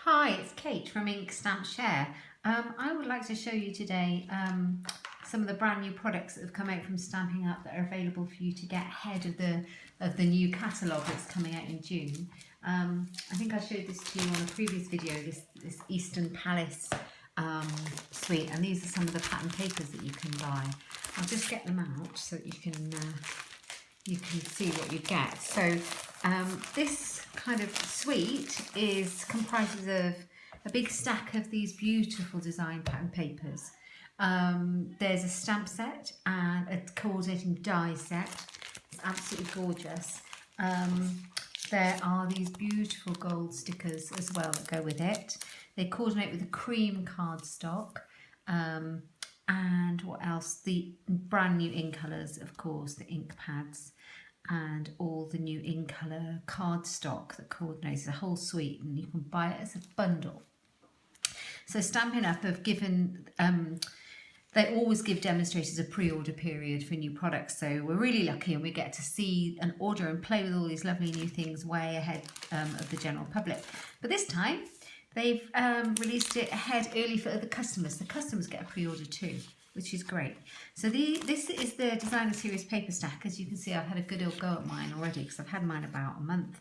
Hi, it's Kate from Ink Stamp Share. I would like to show you today some of the brand new products that have come out from Stampin' Up that are available for you to get ahead of the new catalogue that's coming out in June. I think I showed this to you on a previous video, this Eastern Palace suite, and these are some of the pattern papers that you can buy. I'll just get them out so that you can see what you get. So this kind of suite comprises of a big stack of these beautiful design pattern papers. There's a stamp set and a coordinating die set. It's absolutely gorgeous. There are these beautiful gold stickers as well that go with it. They coordinate with the cream cardstock. And what else? The brand new ink colours, of course, the ink pads, and all the new ink colour cardstock that coordinates the whole suite, and you can buy it as a bundle. So Stampin' Up have given, they always give demonstrators a pre-order period for new products, so we're really lucky and we get to see and order and play with all these lovely new things way ahead of the general public. But this time, they've released it ahead early for the customers. The customers get a pre-order too, which is great. So this is the Designer Series paper stack. As you can see, I've had a good old go at mine already because I've had mine about a month.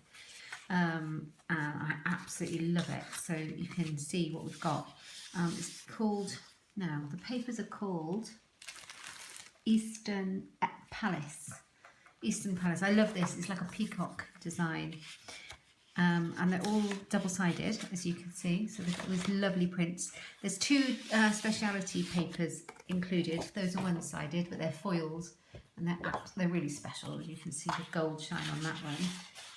And I absolutely love it. So you can see what we've got. It's called, now the papers are called Eastern Palace. Eastern Palace. I love this. It's like a peacock design. And they're all double-sided, as you can see, so they've got these lovely prints. There's two speciality papers included. Those are one-sided, but they're foils, and they're really special. You can see the gold shine on that one.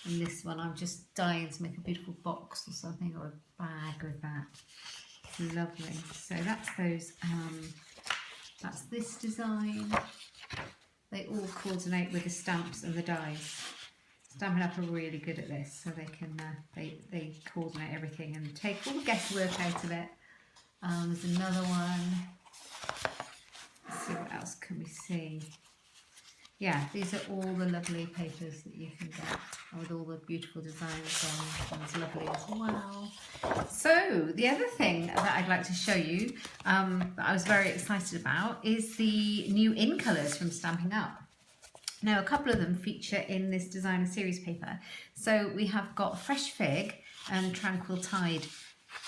And this one, I'm just dying to make a beautiful box or something, or a bag with that. It's lovely. So that's those. That's this design. They all coordinate with the stamps and the dies. Stampin' Up are really good at this, so they can they coordinate everything and take all the guesswork out of it. There's another one. Let's see, what else can we see? Yeah, these are all the lovely papers that you can get with all the beautiful designs on. One's lovely as well. So the other thing that I'd like to show you that I was very excited about is the new in colours from Stampin' Up. Now, a couple of them feature in this Designer Series paper. So we have got Fresh Fig and Tranquil Tide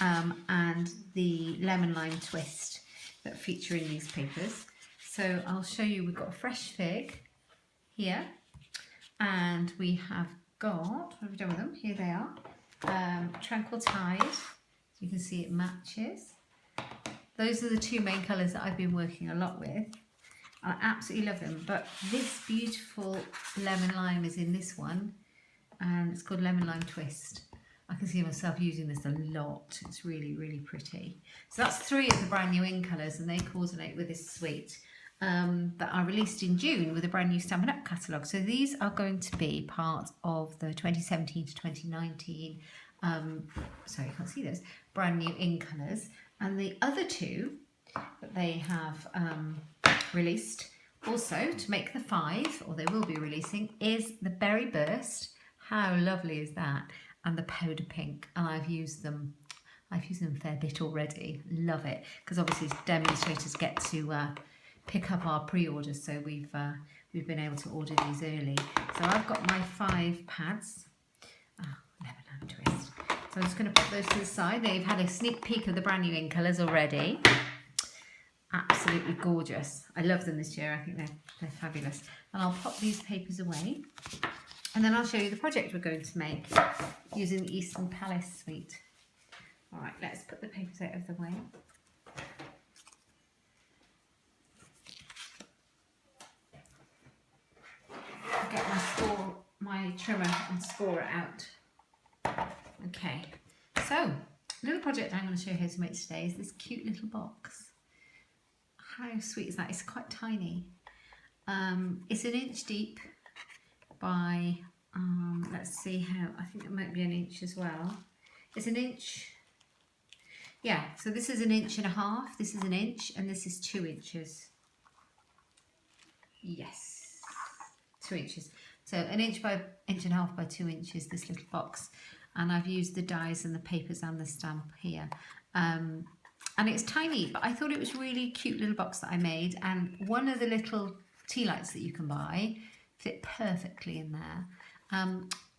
and the Lemon Lime Twist that feature in these papers. So I'll show you, we've got Fresh Fig here, and we have got, what have we done with them? Here they are. Tranquil Tide, you can see it matches. Those are the two main colours that I've been working a lot with. I absolutely love them, but this beautiful lemon lime is in this one, and it's called Lemon Lime Twist. I can see myself using this a lot. It's really, really pretty. So that's three of the brand new in colours, and they coordinate with this suite that are released in June with a brand new Stampin' Up catalogue. So these are going to be part of the 2017 to 2019, sorry, you can't see those, brand new in colours. And the other two that they have released also to make the 5, or they will be releasing, is the Berry Burst. How lovely is that? And the Powder Pink, and I've used them a fair bit already. Love it, because obviously demonstrators get to pick up our pre-orders, so we've been able to order these early. So I've got my 5 pads. Lemon Lime Twist. So I'm just going to put those to the side. They've had a sneak peek of the brand new in colours already. Absolutely gorgeous. I love them this year. I think they're fabulous. And I'll pop these papers away, and then I'll show you the project we're going to make using the Eastern Palace suite. All right, let's put the papers out of the way. I'll get my trimmer and score it out. Okay, so the little project I'm going to show you how to make today is this cute little box. How sweet is that? It's quite tiny. It's 1 inch deep by, let's see how, I think it might be 1 inch as well. It's 1 inch, yeah, so this is 1.5 inches, this is 1 inch, and this is 2 inches. Yes, 2 inches. So 1 inch by 1.5 inches by 2 inches, this little box. and I've used the dies and the papers and the stamp here. And it's tiny, but I thought it was really cute little box that I made, and one of the little tea lights that you can buy fit perfectly in there.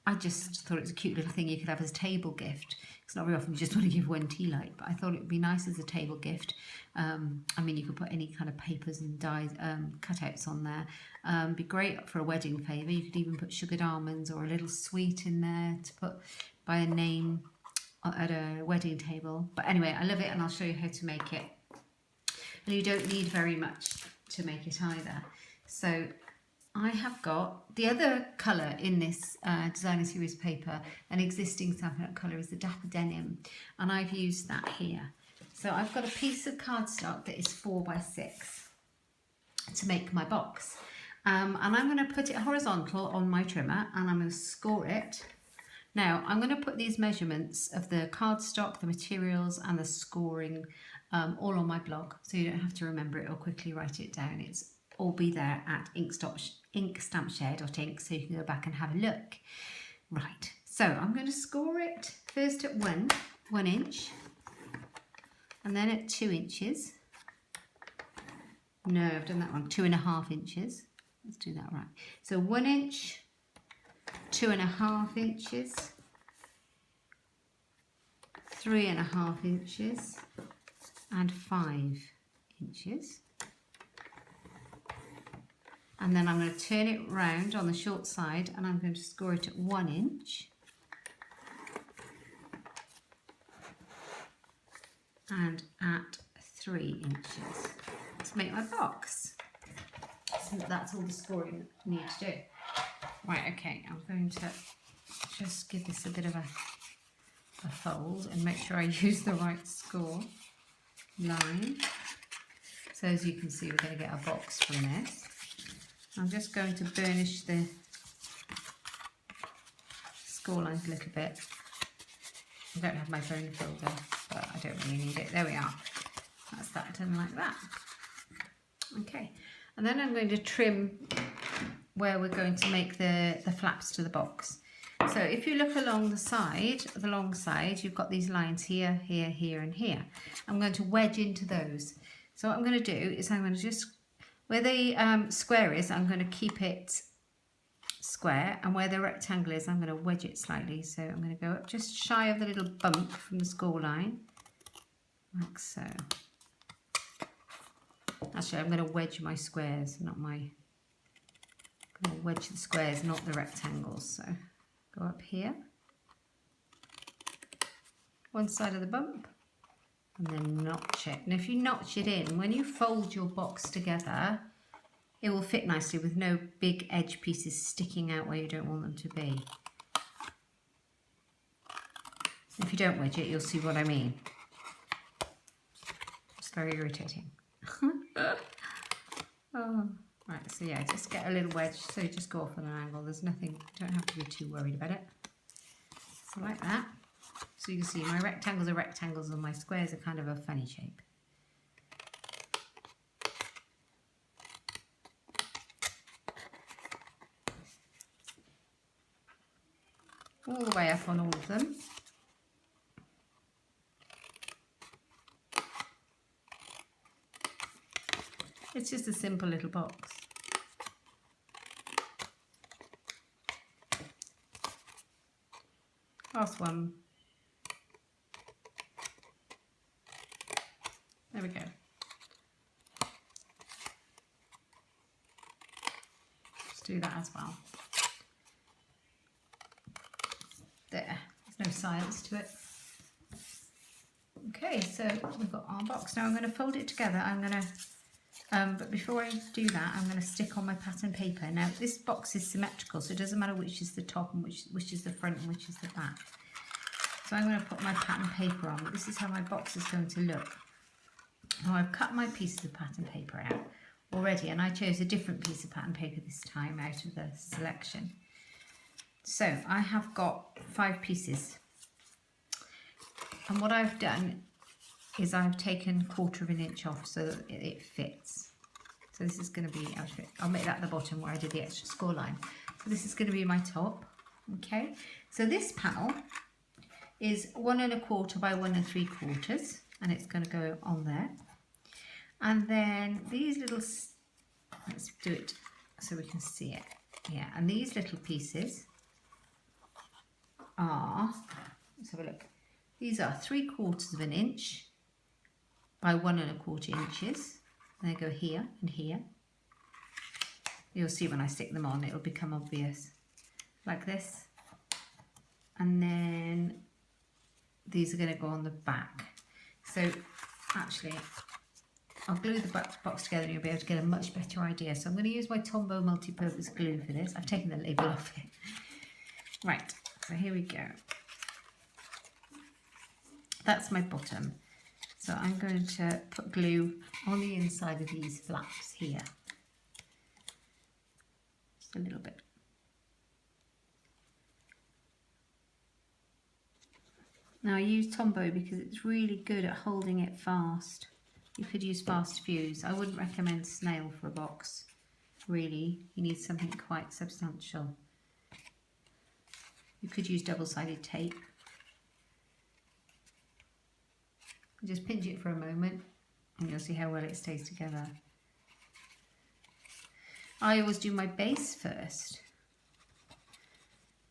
I just thought it was a cute little thing you could have as a table gift. It's not very often you just want to give one tea light, but I thought it would be nice as a table gift. I mean, you could put any kind of papers and dies, cutouts on there. Be great for a wedding favour. You could even put sugared almonds or a little sweet in there to put by a name at a wedding table. But anyway, I love it, and I'll show you how to make it. And you don't need very much to make it either. So I have got the other colour in this designer series paper, an existing Stampin' Up colour is the Dapper Denim, and I've used that here. So I've got a piece of cardstock that is 4 by 6 to make my box. And I'm going to put it horizontal on my trimmer, and I'm going to score it. Now I'm going to put these measurements of the cardstock, the materials and the scoring all on my blog, so you don't have to remember it or quickly write it down. It's all be there at inkstampshare.ink, so you can go back and have a look. Right, so I'm going to score it first at 1 inch, and then at 2 inches. No, I've done that wrong. 2.5 inches. Let's do that right. So 1 inch, 2.5 inches, 3.5 inches, and 5 inches. And then I'm going to turn it round on the short side, and I'm going to score it at 1 inch. And at 3 inches. Let's make my box. So that's all the scoring I need to do. Right, okay, I'm going to just give this a bit of a fold and make sure I use the right score line. So as you can see, we're going to get a box from this. I'm just going to burnish the score lines a little bit. I don't have my bone folder, but I don't really need it. There we are. That's that done like that. Okay, and then I'm going to trim where we're going to make the flaps to the box. So if you look along the side, the long side, you've got these lines here, here, here, and here. I'm going to wedge into those. So what I'm going to do is I'm going to just, where the square is, I'm going to keep it square, and where the rectangle is, I'm going to wedge it slightly. So I'm going to go up just shy of the little bump from the score line, like so. Actually, I'm going to wedge my squares, not my, I'm going to wedge the squares, not the rectangles. So go up here, one side of the bump, and then notch it. And if you notch it in, when you fold your box together, it will fit nicely with no big edge pieces sticking out where you don't want them to be. If you don't wedge it, you'll see what I mean. It's very irritating. Oh, right, so yeah, just get a little wedge, so you just go off at an angle. There's nothing, don't have to be too worried about it. So like that. So you can see my rectangles are rectangles and my squares are kind of a funny shape. All the way up on all of them. It's just a simple little box. Last one. There we go. Just do that as well. There, there's no sides to it. Okay, so we've got our box. Now I'm going to fold it together. I'm going to but before I do that, I'm going to stick on my pattern paper. Now this box is symmetrical, so it doesn't matter which is the top and which is the front and which is the back. So I'm going to put my pattern paper on. This is how my box is going to look. Now I've cut my pieces of pattern paper out already, and I chose a different piece of pattern paper this time out of the selection. So I have got 5 pieces, and what I've done is I've taken 1/4 inch off so that it fits. So this is going to be, I'll make that at the bottom where I did the extra score line. So this is going to be my top. Okay, so this panel is 1 1/4 by 1 3/4, and it's going to go on there. And then these little, let's do it so we can see it. Yeah, and these little pieces are, let's have a look. These are 3/4 of an inch by 1 1/4 inches. And they go here and here. You'll see when I stick them on, it'll become obvious. Like this. And then these are going to go on the back. So actually, I'll glue the box together and you'll be able to get a much better idea. So I'm going to use my Tombow multi-purpose glue for this. I've taken the label off it. Right, so here we go. That's my bottom. So I'm going to put glue on the inside of these flaps here. Just a little bit. Now I use Tombow because it's really good at holding it fast. You could use fast fuse. I wouldn't recommend snail for a box, really. You need something quite substantial. You could use double-sided tape. Just pinch it for a moment and you'll see how well it stays together. I always do my base first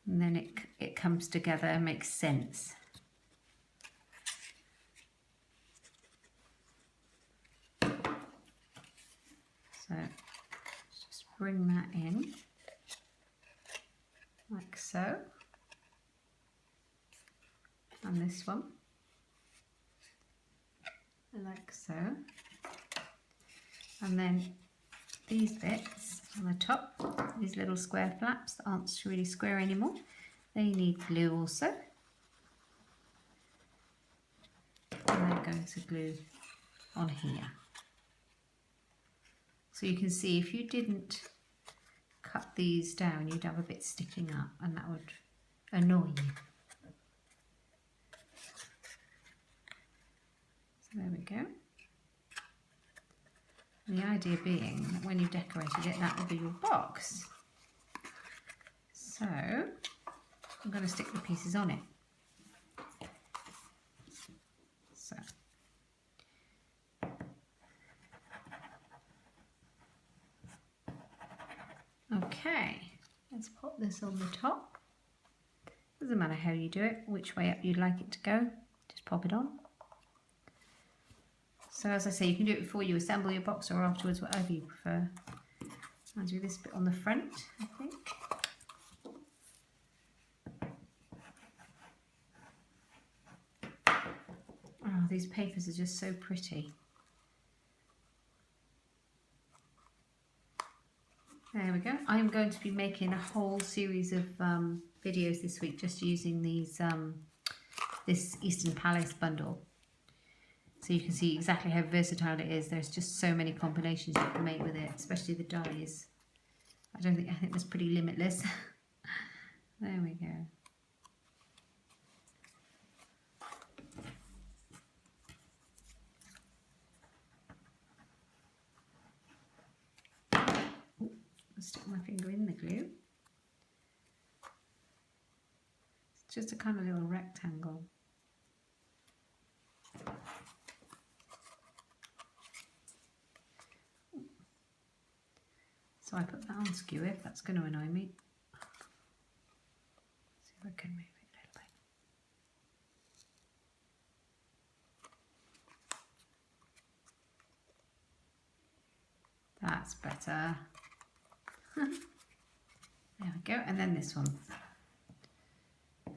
and then it comes together and makes sense. So just bring that in like so, and this one like so, and then these bits on the top, these little square flaps that aren't really square anymore, they need glue also, and they're going to glue on here. So you can see if you didn't cut these down, you'd have a bit sticking up and that would annoy you. So there we go. And the idea being that when you've decorated it, that will be your box. So I'm going to stick the pieces on it. So. Okay, let's pop this on the top. Doesn't matter how you do it, which way up you'd like it to go, just pop it on. So as I say, you can do it before you assemble your box or afterwards, whatever you prefer. I'll do this bit on the front, I think. Oh, these papers are just so pretty. There we go. I'm going to be making a whole series of videos this week just using these this Eastern Palace bundle. So you can see exactly how versatile it is. There's just so many combinations you can make with it, especially the dies. I think that's pretty limitless. There we go. Stick my finger in the glue. It's just a kind of little rectangle. So I put that on skew if that's going to annoy me. See if I can move it a little bit. That's better. There we go, and then this one. The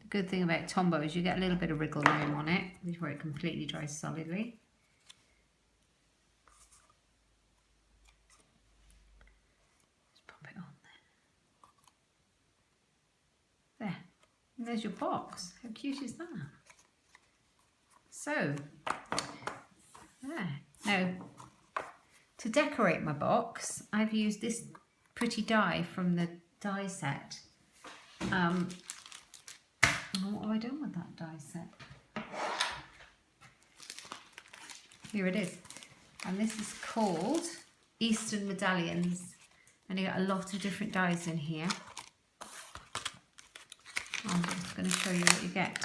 good thing about Tombow is you get a little bit of wriggle room on it before it completely dries solidly. Just pop it on there. There, and there's your box. How cute is that? So, there. Now, to decorate my box, I've used this pretty die from the die set. What have I done with that die set? Here it is. And this is called Eastern Medallions. And you got a lot of different dies in here. I'll just just going to show you what you get.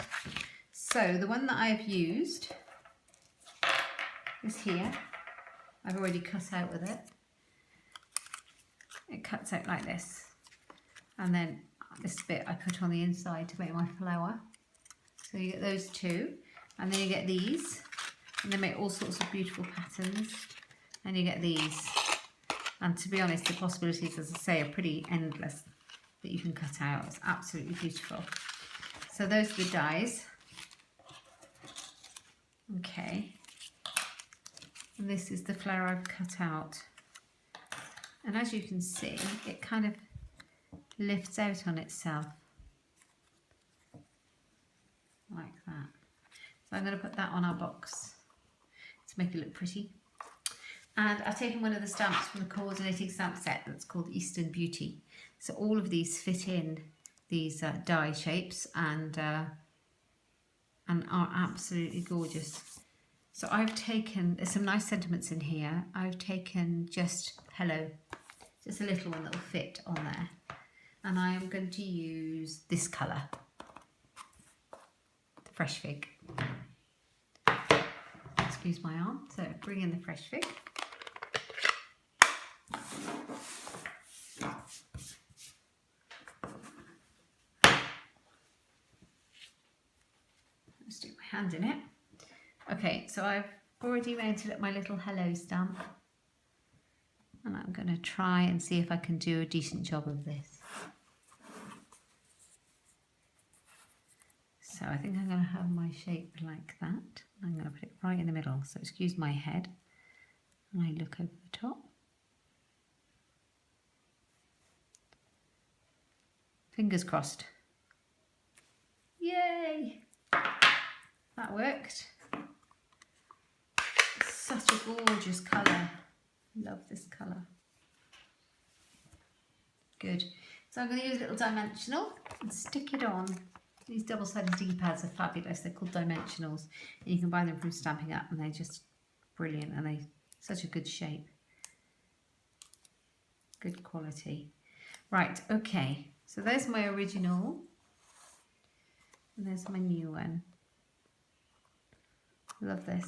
So the one that I've used is here. I've already cut out with it. It cuts out like this. And then this bit I put on the inside to make my flower. So you get those two. And then you get these. And they make all sorts of beautiful patterns. And you get these. And to be honest, the possibilities, as I say, are pretty endless that you can cut out. It's absolutely beautiful. So those are the dies. Okay. And this is the flower I've cut out. And as you can see, it kind of lifts out on itself. Like that. So I'm going to put that on our box to make it look pretty. And I've taken one of the stamps from the coordinating stamp set that's called Eastern Beauty. So all of these fit in these die shapes and are absolutely gorgeous. So I've taken, there's some nice sentiments in here. I've taken just hello, just a little one that will fit on there. And I am going to use this colour, the fresh fig. Excuse my arm. So bring in the fresh fig. Stick my hand in it. Okay, so I've already mounted up my little hello stamp. And I'm going to try and see if I can do a decent job of this. So I think I'm going to have my shape like that. I'm going to put it right in the middle. So excuse my head. And I look over the top. Fingers crossed. Yay! That worked. Such a gorgeous colour. Love this colour. Good. So I'm going to use a little dimensional and stick it on. These double-sided sticky pads are fabulous. They're called dimensionals. And you can buy them from Stampin' Up and they're just brilliant and they're such a good shape. Good quality. Right, okay. So there's my original. And there's my new one. Love this.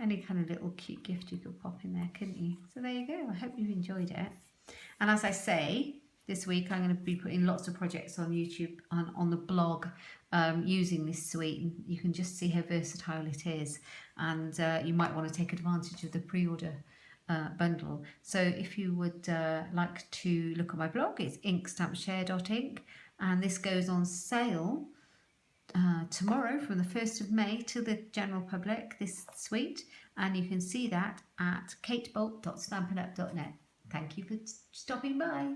Any kind of little cute gift you could pop in there, couldn't you? So there you go. I hope you've enjoyed it. And as I say, this week I'm going to be putting lots of projects on YouTube, on the blog, using this suite. And you can just see how versatile it is. And you might want to take advantage of the pre-order bundle. So if you would like to look at my blog, it's inkstampshare.ink. And this goes on sale tomorrow from the 1st of May to the general public, this suite, and you can see that at katebolt.stampinup.net. Thank you for stopping by.